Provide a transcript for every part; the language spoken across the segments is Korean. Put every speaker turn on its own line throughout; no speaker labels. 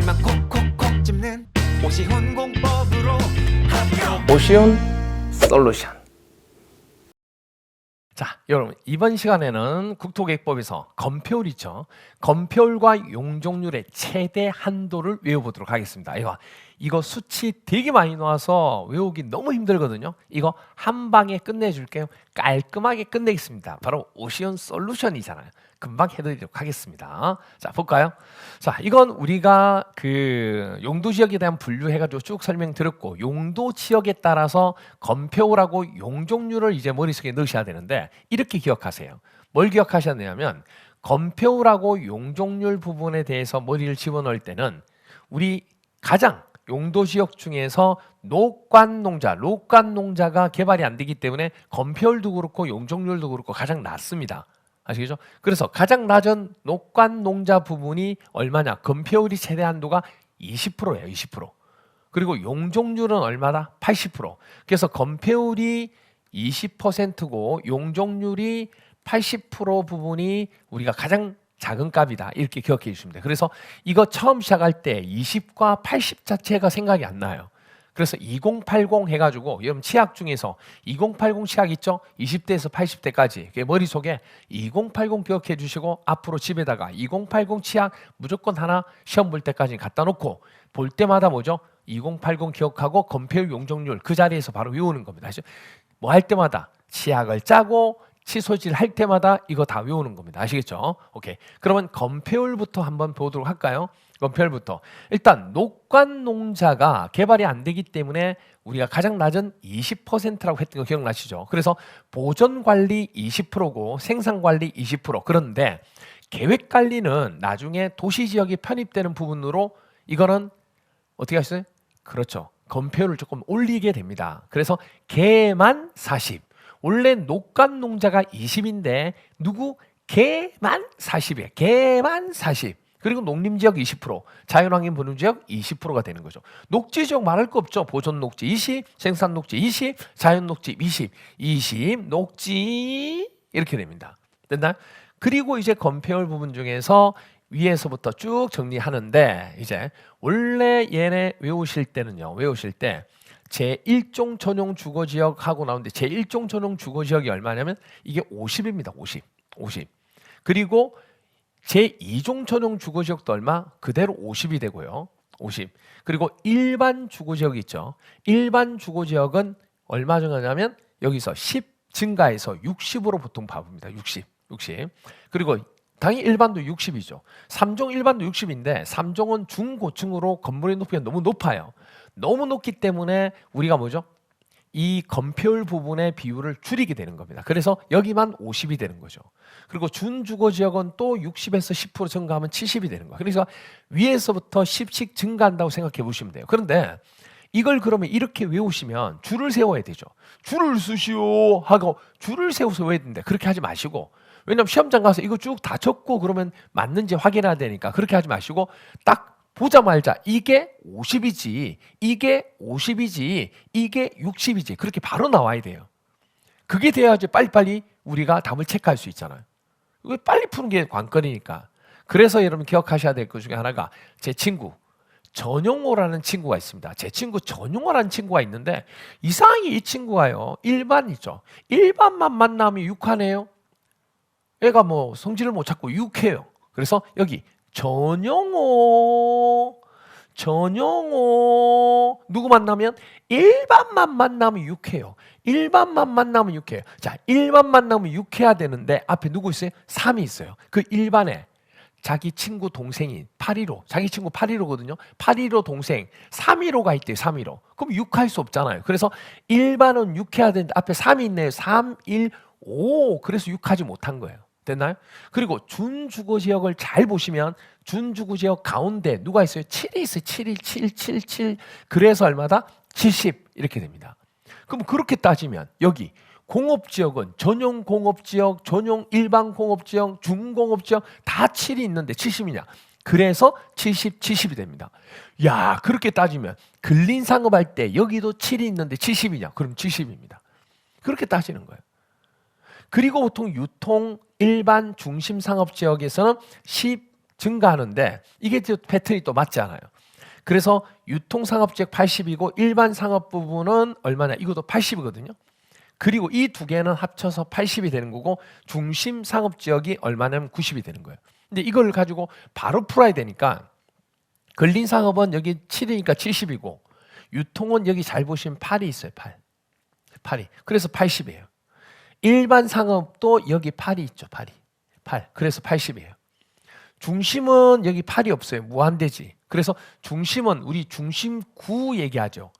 꼭지만 콕콕콕 집는 오시훈 공법으로 합격.
오시훈 솔루션. 자, 여러분 이번 시간에는 국토계획법에서 건폐율 있죠. 건폐율과 용적률의 최대 한도를 외워보도록 하겠습니다. 이거 수치 되게 많이 나와서 외우기 너무 힘들거든요. 이거 한 방에 끝내줄게요. 깔끔하게 끝내겠습니다. 바로 오시훈 솔루션이잖아요. 금방 해드리도록 하겠습니다. 자, 볼까요? 자, 이건 우리가 그 용도 지역에 대한 분류해가지고 쭉 설명드렸고, 용도 지역에 따라서 건폐율하고 용적률을 이제 머릿속에 넣으셔야 되는데, 이렇게 기억하세요. 뭘 기억하셔야 되냐면, 건폐율하고 용적률 부분에 대해서 머리를 집어넣을 때는 우리 가장 용도 지역 중에서 녹관농자가 개발이 안 되기 때문에 건폐율도 그렇고 용적률도 그렇고 가장 낮습니다. 아시겠죠? 그래서 가장 낮은 녹관농자 부분이 얼마냐? 건폐율이 최대 한도가 20%예요. 20%. 그리고 용적률은 얼마다? 80%. 그래서 건폐율이 20%고 용적률이 80% 부분이 우리가 가장 작은 값이다. 이렇게 기억해 주시면 돼요. 그래서 이거 처음 시작할 때 20과 80 자체가 생각이 안 나요. 그래서 2080 해가지고 여러분 치약 중에서 2080 치약 있죠? 20대에서 80대까지 머릿속에 2080 기억해 주시고 앞으로 집에다가 2080 치약 무조건 하나 시험 볼 때까지 갖다 놓고 볼 때마다 뭐죠? 2080 기억하고 건폐율 용적률 그 자리에서 바로 외우는 겁니다. 뭐 할 때마다 치약을 짜고 치소질 할 때마다 이거 다 외우는 겁니다. 아시겠죠? 오케이. 그러면 건폐율부터 한번 보도록 할까요? 건폐율부터. 일단 녹관농자가 개발이 안 되기 때문에 우리가 가장 낮은 20%라고 했던 거 기억나시죠? 그래서 보전관리 20%고 생산관리 20%. 그런데 계획관리는 나중에 도시지역이 편입되는 부분으로 이거는 어떻게 하셨어요? 그렇죠. 건폐율을 조금 올리게 됩니다. 그래서 개만 40. 원래 녹관농자가 20인데 누구? 개만 40이에요. 개만 40. 그리고 농림지역 20%, 자연환경 분유지역 20%가 되는 거죠. 녹지지역 말할 거 없죠. 보존녹지 20, 생산녹지 20, 자연녹지 20 녹지 이렇게 됩니다. 됐나요? 그리고 이제 건폐율 부분 중에서 위에서부터 쭉 정리하는데 이제 원래 얘네 외우실 때는요. 외우실 때 제1종 전용 주거지역 하고 나오는데 제1종 전용 주거지역이 얼마냐면 이게 50입니다. 50. 그리고 제2종 전용 주거지역도 얼마? 그대로 50이 되고요. 50. 그리고 일반 주거지역이 있죠. 일반 주거지역은 얼마 정하냐면 여기서 10 증가해서 60으로 보통 봐봅니다. 60. 그리고 당연히 일반도 60이죠. 3종 일반도 60인데 3종은 중고층으로 건물의 높이가 너무 높아요. 너무 높기 때문에 우리가 뭐죠? 이 건폐율 부분의 비율을 줄이게 되는 겁니다. 그래서 여기만 50이 되는 거죠. 그리고 준주거지역은 또 60에서 10% 증가하면 70이 되는 거예요. 그래서 위에서부터 10씩 증가한다고 생각해 보시면 돼요. 그런데 이걸 그러면 이렇게 외우시면 줄을 세워야 되죠. 줄을 쓰시오 하고 줄을 세워서 외워야 되는데 그렇게 하지 마시고, 왜냐하면 시험장 가서 이거 쭉 다 적고 그러면 맞는지 확인해야 되니까 그렇게 하지 마시고 딱 보자마자 이게 50이지, 이게 50이지, 이게 60이지 그렇게 바로 나와야 돼요. 그게 돼야지 빨리빨리 우리가 답을 체크할 수 있잖아요. 이거 빨리 푸는 게 관건이니까. 그래서 여러분 기억하셔야 될 것 중에 하나가 제 친구 전용호라는 친구가 있습니다. 제 친구 전용호라는 친구가 있는데 이상하게 이 친구가요. 일반이죠. 일반만 만나면 6화네요. 애가 뭐 성질을 못 찾고 6해요. 그래서 여기 전용호 누구 만나면 일반만 만나면 6해요. 일반만 만나면 6해요. 자, 일반 만나면 6해야 되는데 앞에 누구 있어요? 3이 있어요. 그 일반에 자기 친구 동생인 815, 자기 친구 815거든요. 815 동생 315가 있대요. 315. 그럼 6할 수 없잖아요. 그래서 일반은 6해야 되는데 앞에 3이 있네요. 3, 1, 5. 그래서 6하지 못한 거예요. 됐나요? 그리고 준주거지역을 잘 보시면 준주거지역 가운데 누가 있어요? 7이 있어요. 7. 그래서 얼마다? 70 이렇게 됩니다. 그럼 그렇게 따지면 여기 공업지역은 전용 공업지역, 전용 일반 공업지역, 중공업지역 다 7이 있는데 70이냐? 그래서 70이 됩니다. 야, 그렇게 따지면 근린상업할 때 여기도 7이 있는데 70이냐? 그럼 70입니다. 그렇게 따지는 거예요. 그리고 보통 유통 일반 중심 상업 지역에서는 10 증가하는데 이게 또 패턴이 또 맞지 않아요. 그래서 유통상업지역 80이고 일반 상업 부분은 얼마냐? 이것도 80이거든요. 그리고 이 두 개는 합쳐서 80이 되는 거고 중심 상업지역이 얼마냐면 90이 되는 거예요. 근데 이걸 가지고 바로 풀어야 되니까 근린 상업은 여기 7이니까 70이고 유통은 여기 잘 보시면 8이 있어요. 8이. 그래서 80이에요. 일반 상업도 여기 8이 있죠. 8. 그래서 80이에요. 중심은 여기 8이 없어요. 무한대지. 그래서 중심은 우리 중심구 얘기하죠.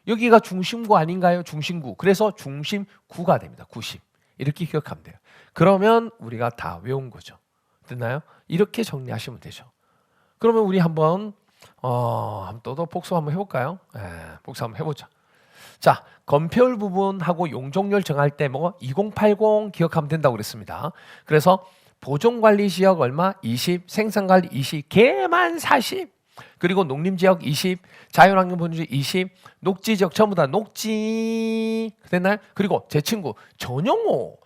여기가 중심구 아닌가요? 중심구. 그래서 중심구가 됩니다. 90. 이렇게 기억하면 돼요. 그러면 우리가 다 외운 거죠. 됐나요? 이렇게 정리하시면 되죠. 그러면 우리 한번 또 복습 한번 해볼까요? 복습 한번 해보자. 자, 건폐율 부분하고 용적률 정할 때 뭐 2080 기억하면 된다고 그랬습니다. 그래서 보존관리지역 얼마? 20, 생산관리 20, 개만 40, 그리고 농림지역 20, 자연환경보존지역 20, 녹지지역 전부 다 녹지 됐나요? 그리고 제 친구 전용호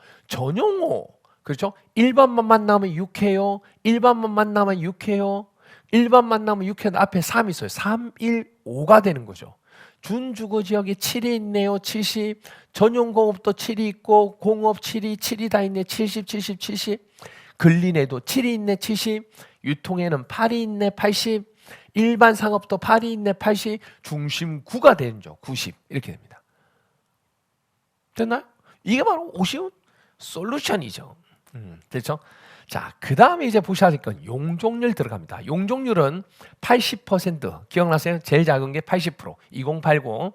그렇죠? 1번만 만나면 6회요. 1번만 만나면 6회요. 1번 만나면 6회는 앞에 3이 있어요. 3, 1, 5가 되는 거죠. 준주거지역이 7이 있네요. 70. 전용공업도 7이 있고 공업 7이 다 있네. 70, 70, 70. 근린에도 7이 있네. 70. 유통에는 8이 있네. 80. 일반 상업도 8이 있네. 80. 중심 9가 되죠. 90. 이렇게 됩니다. 됐나요? 이게 바로 오시운 솔루션이죠. 됐죠? 자, 그 다음에 이제 보셔야 될 건 용적률 들어갑니다. 용적률은 80% 기억나세요? 제일 작은 게 80% 2080.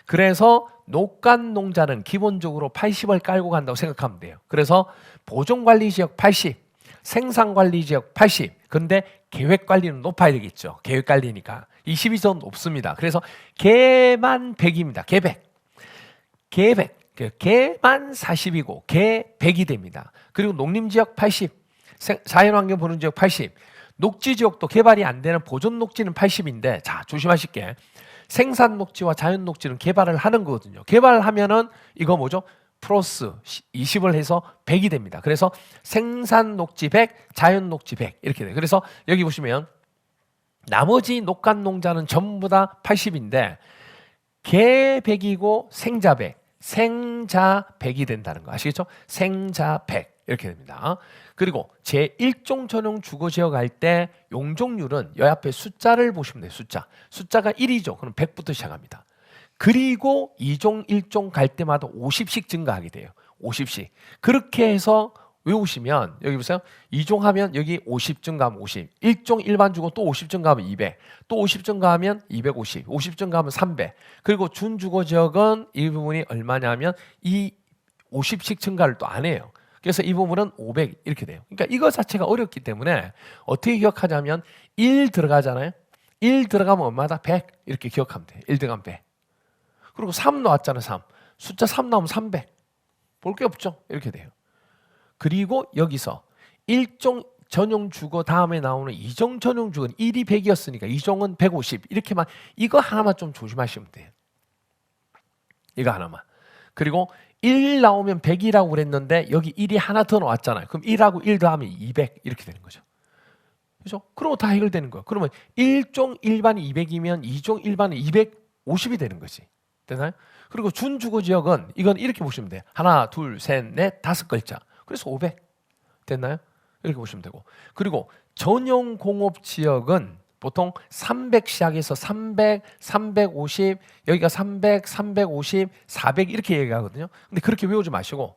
그래서 녹간농자는 기본적으로 80을 깔고 간다고 생각하면 돼요. 그래서 보존관리지역 80, 생산관리지역 80. 근데 계획관리는 높아야 되겠죠. 계획관리니까 20이 더 높습니다. 그래서 개만 100입니다. 개만 40이고 개 100이 됩니다. 그리고 농림지역 80, 자연환경 보는 지역 80, 녹지지역도 개발이 안 되는 보존 녹지는 80인데 자 조심하실 게 생산 녹지와 자연 녹지는 개발을 하는 거거든요. 개발을 하면은 이거 뭐죠? 플러스 20을 해서 100이 됩니다. 그래서 생산 녹지 100, 자연 녹지 100 이렇게 돼요. 그래서 여기 보시면 나머지 녹간 농자는 전부 다 80인데 개 100이고 생자 100, 생자 100이 된다는 거 아시겠죠? 생자 100 이렇게 됩니다. 그리고 제1종 전용 주거지역 할 때 용적률은 여 앞에 숫자를 보시면 돼요. 숫자가 1이죠. 그럼 100부터 시작합니다. 그리고 2종 1종 갈 때마다 50씩 증가하게 돼요. 50씩. 그렇게 해서 외우시면 여기 보세요. 2종 하면 여기 50 증가하면 50. 1종 일반 주거 또 50 증가하면 200. 또 50 증가하면 250. 50 증가하면 300. 그리고 준주거지역은 이 부분이 얼마냐면 이 50씩 증가를 또 안 해요. 그래서 이 부분은 500 이렇게 돼요. 그러니까 이거 자체가 어렵기 때문에 어떻게 기억하자면 1 들어가잖아요. 1 들어가면 얼마다? 100 이렇게 기억하면 돼요. 1 들어가면 100. 그리고 3 나왔잖아요. 3. 숫자 3 나오면 300. 볼 게 없죠. 이렇게 돼요. 그리고 여기서 1종 전용 주거 다음에 나오는 2종 전용 주거는 1이 100이었으니까 2종은 150 이렇게만 이거 하나만 좀 조심하시면 돼요. 이거 하나만. 그리고 1 나오면 100이라고 그랬는데 여기 1이 하나 더 나왔잖아요. 그럼 1하고 1 더하면 200 이렇게 되는 거죠. 그렇죠? 그러면 다 해결되는 거예요. 그러면 1종 일반이 200이면 2종 일반은 250이 되는 거지. 되나요? 그리고 준주거지역은 이건 이렇게 보시면 돼요. 하나, 둘, 셋, 넷, 5글자. 그래서 500 됐나요? 이렇게 보시면 되고. 그리고 전용 공업 지역은 보통 300 시작해서 300, 350, 여기가 300, 350, 400 이렇게 얘기하거든요. 근데 그렇게 외우지 마시고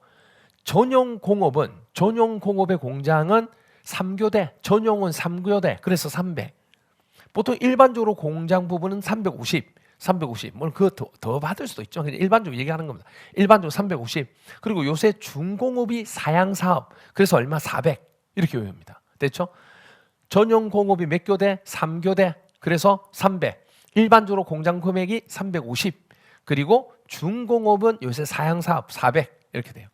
전용 공업의 공장은 3교대, 전용은 3교대. 그래서 300. 보통 일반적으로 공장 부분은 350. 물론 그거 더 받을 수도 있죠. 일반적으로 얘기하는 겁니다. 일반적으로 350. 그리고 요새 중공업이 사양사업. 그래서 얼마? 400. 이렇게 외웁니다. 됐죠? 전용 공업이 몇 교대? 3교대. 그래서 300. 일반적으로 공장 금액이 350. 그리고 중공업은 요새 사양사업 400. 이렇게 돼요.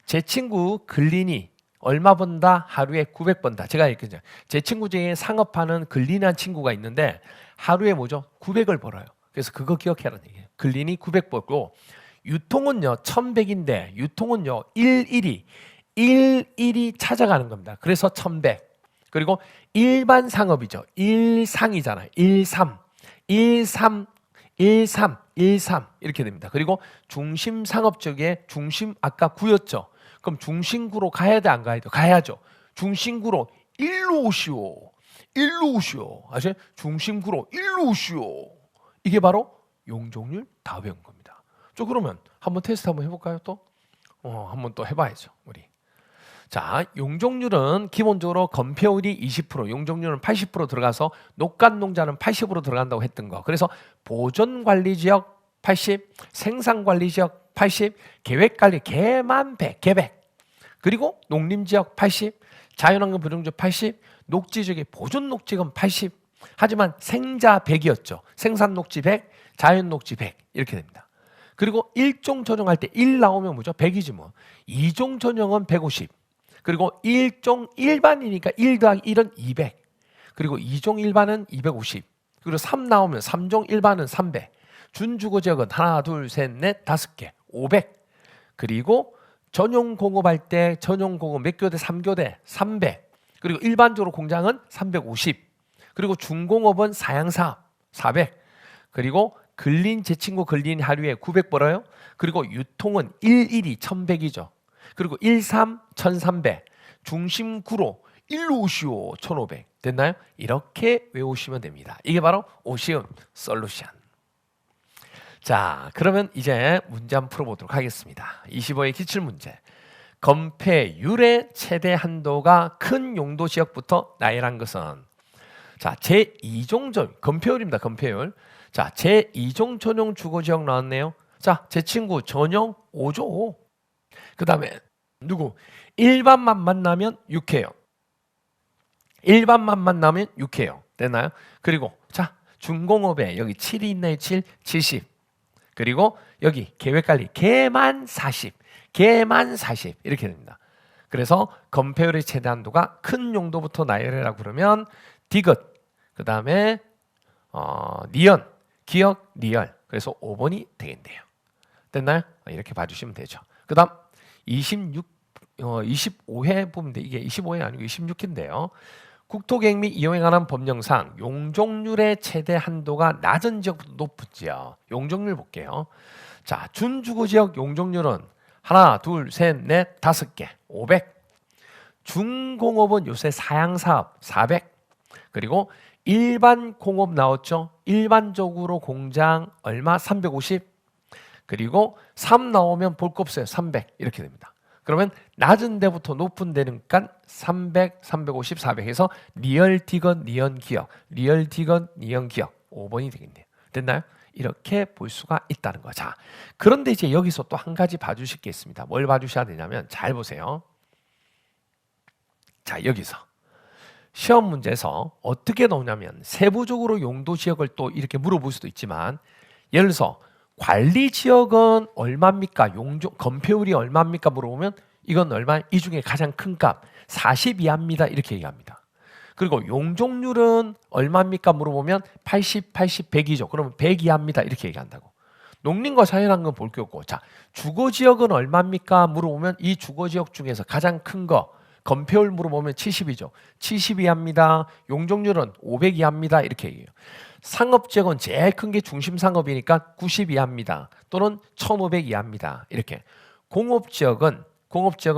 제 친구 근린이 얼마 번다? 하루에 900 번다. 제가 얘기했죠. 제 친구 중에 상업하는 근린한 친구가 있는데 하루에 뭐죠? 900을 벌어요. 그래서 그거 기억해라는 얘기예요. 근린이 900 벌고 유통은요 1100인데 유통은요 11이 찾아가는 겁니다. 그래서 1100. 그리고 일반 상업이죠. 일상이잖아요. 13, 13, 13, 13 이렇게 됩니다. 그리고 중심 상업 쪽에 중심 아까 9였죠. 그럼 중심구로 가야 돼, 안 가야 돼? 가야죠. 중심구로 일로 오시오. 일로 오시오. 아시죠? 중심구로 일로 오시오. 이게 바로 용적률 다 배운 겁니다. 저 그러면 한번 테스트 한번 해볼까요? 또 한번 또 해봐야죠, 우리. 자, 용적률은 기본적으로 건폐율이 20%, 용적률은 80% 들어가서 녹간농자는 80% 들어간다고 했던 거. 그래서 보존관리지역 80, 생산관리지역 80, 계획관리 개만 100, 개 100. 그리고 농림지역 80, 자연환경 보존지역 80, 녹지지역의 보존녹지역은 80. 하지만 생자 100이었죠. 생산녹지 100, 자연녹지 100 이렇게 됩니다. 그리고 1종 전용할 때 1 나오면 뭐죠? 100이지 뭐. 2종 전용은 150. 그리고 1종 일반이니까 1 더하기 1은 200. 그리고 2종 일반은 250. 그리고 3 나오면 3종 일반은 300. 준주거지역은 하나, 둘, 셋, 넷, 5개, 500. 그리고 전용 공업할 때 전용 공업 몇 교대? 3교대, 300. 그리고 일반적으로 공장은 350. 그리고 중공업은 사양사업, 400. 그리고 근린 제 친구 근린 하루에 900 벌어요. 그리고 유통은 11이 1100이죠. 그리고 13, 1300. 중심구로 일로 오시오, 1500. 됐나요? 이렇게 외우시면 됩니다. 이게 바로 오시움 솔루션. 자, 그러면 이제 문제 한번 풀어보도록 하겠습니다. 25의 기출문제. 건폐율의 최대 한도가 큰 용도 지역부터 나열한 것은, 자, 제2종 전 건폐율입니다. 건폐율. 자, 제2종 전용 주거지역 나왔네요. 자, 제 친구 전용 5조 5. 그 다음에 누구? 일반만 만나면 6회요. 일반만 만나면 6회요. 됐나요? 그리고 자, 중공업에 여기 7이 있나요? 7, 70. 그리고 여기 계획관리 개만 40, 개만 40 이렇게 됩니다. 그래서 건폐율의 최대 한도가 큰 용도부터 나열해라 그러면 디귿, 그 다음에 니은, 기역, 리얼. 그래서 5번이 되겠네요. 됐나요? 이렇게 봐주시면 되죠. 그 다음 25회 보면 돼. 이게 25회 아니고 26회인데요. 국토계획 및 이용에 관한 법령상 용적률의 최대 한도가 낮은 지역부터 높은 지역. 용적률 볼게요. 자, 준주거지역 용적률은 하나, 둘, 셋, 넷, 5개, 500. 중공업은 요새 사양사업 400. 그리고 일반 공업 나왔죠. 일반적으로 공장 얼마? 350. 그리고 3 나오면 볼 거 없어요. 300 이렇게 됩니다. 그러면 낮은 데부터 높은 데니까 300, 350, 400 해서 리얼 디귿, 니은 기역, 리얼 디귿, 니은 기역 5번이 되겠네요. 됐나요? 이렇게 볼 수가 있다는 거. 자, 그런데 이제 여기서 또 한 가지 봐주실 게 있습니다. 뭘 봐주셔야 되냐면 잘 보세요. 자, 여기서 시험 문제에서 어떻게 나오냐면 세부적으로 용도 지역을 또 이렇게 물어볼 수도 있지만, 예를 들어서 관리 지역은 얼마입니까? 용적 건폐율이 얼마입니까? 물어보면 이건 얼마? 이 중에 가장 큰 값 40 이하입니다. 이렇게 얘기합니다. 그리고 용적률은 얼마입니까? 물어보면 80, 80, 100이죠. 그러면 100 이하입니다. 이렇게 얘기한다고. 농림과 자연환경 볼 게 없고, 자, 주거지역은 얼마입니까? 물어보면 이 주거지역 중에서 가장 큰 거 건폐율 물어보면 70이죠. 70 이하입니다. 용적률은 500 이하입니다. 이렇게 얘기해요. 상업지역은 제일 큰 게 중심상업이니까 90 이하입니다. 또는 1500 이하입니다. 이렇게. 공업지역은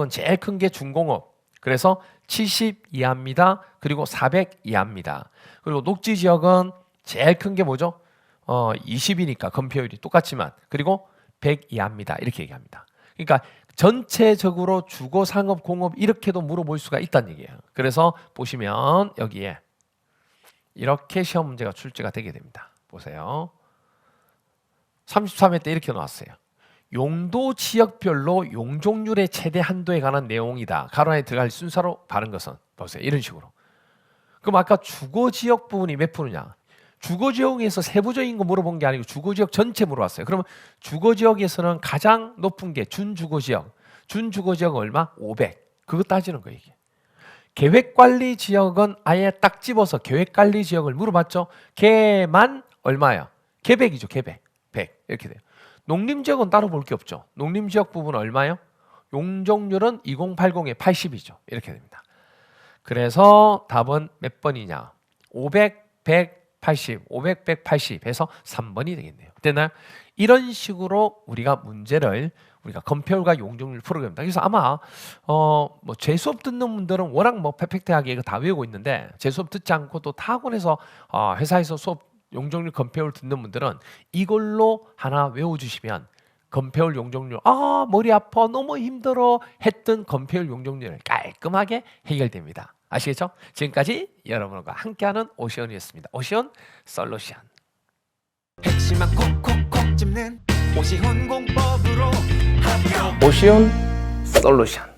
제일 큰 게 중공업. 그래서 70 이하입니다. 그리고 400 이하입니다. 그리고 녹지지역은 제일 큰 게 뭐죠? 20이니까 건폐율이 똑같지만, 그리고 100 이하입니다. 이렇게 얘기합니다. 그러니까 전체적으로 주거, 상업, 공업 이렇게도 물어볼 수가 있다는 얘기예요. 그래서 보시면 여기에 이렇게 시험 문제가 출제가 되게 됩니다. 보세요. 33회 때 이렇게 나왔어요. 용도 지역별로 용적률의 최대 한도에 관한 내용이다. 가로 안에 들어갈 순서로 바른 것은 보세요. 이런 식으로. 그럼 아까 주거지역 부분이 몇 프로냐? 주거지역에서 세부적인 거 물어본 게 아니고 주거지역 전체 물어봤어요. 그러면 주거지역에서는 가장 높은 게 준주거지역. 준주거지역은 얼마? 500. 그거 따지는 거예요, 이게. 계획관리 지역은 아예 딱 집어서 계획관리 지역을 물어봤죠. 개만 얼마야? 개백이죠, 개백. 100 이렇게 돼요. 농림지역은 따로 볼 게 없죠. 농림지역 부분은 얼마요? 용적률은 2080에 80이죠. 이렇게 됩니다. 그래서 답은 몇 번이냐? 500, 180, 500, 180 해서 3번이 되겠네요. 되나요? 이런 식으로 우리가 문제를 우리가 검표율과 용적률 풀어야 됩니다. 그래서 아마 뭐 제 수업 듣는 분들은 워낙 뭐 퍼펙트하게 이거 다 외우고 있는데 제 수업 듣지 않고 또 타 학원에서 회사에서 수업 용적률 검표율 듣는 분들은 이걸로 하나 외워주시면 검표율 용적률 머리 아파 너무 힘들어 했던 검표율 용적률 깔끔하게 해결됩니다. 아시겠죠? 지금까지 여러분과 함께하는 오시온이었습니다. 오시온 솔루션.
핵심만 콕콕콕 집는 오시훈 공법으로 합격
오시온 솔루션.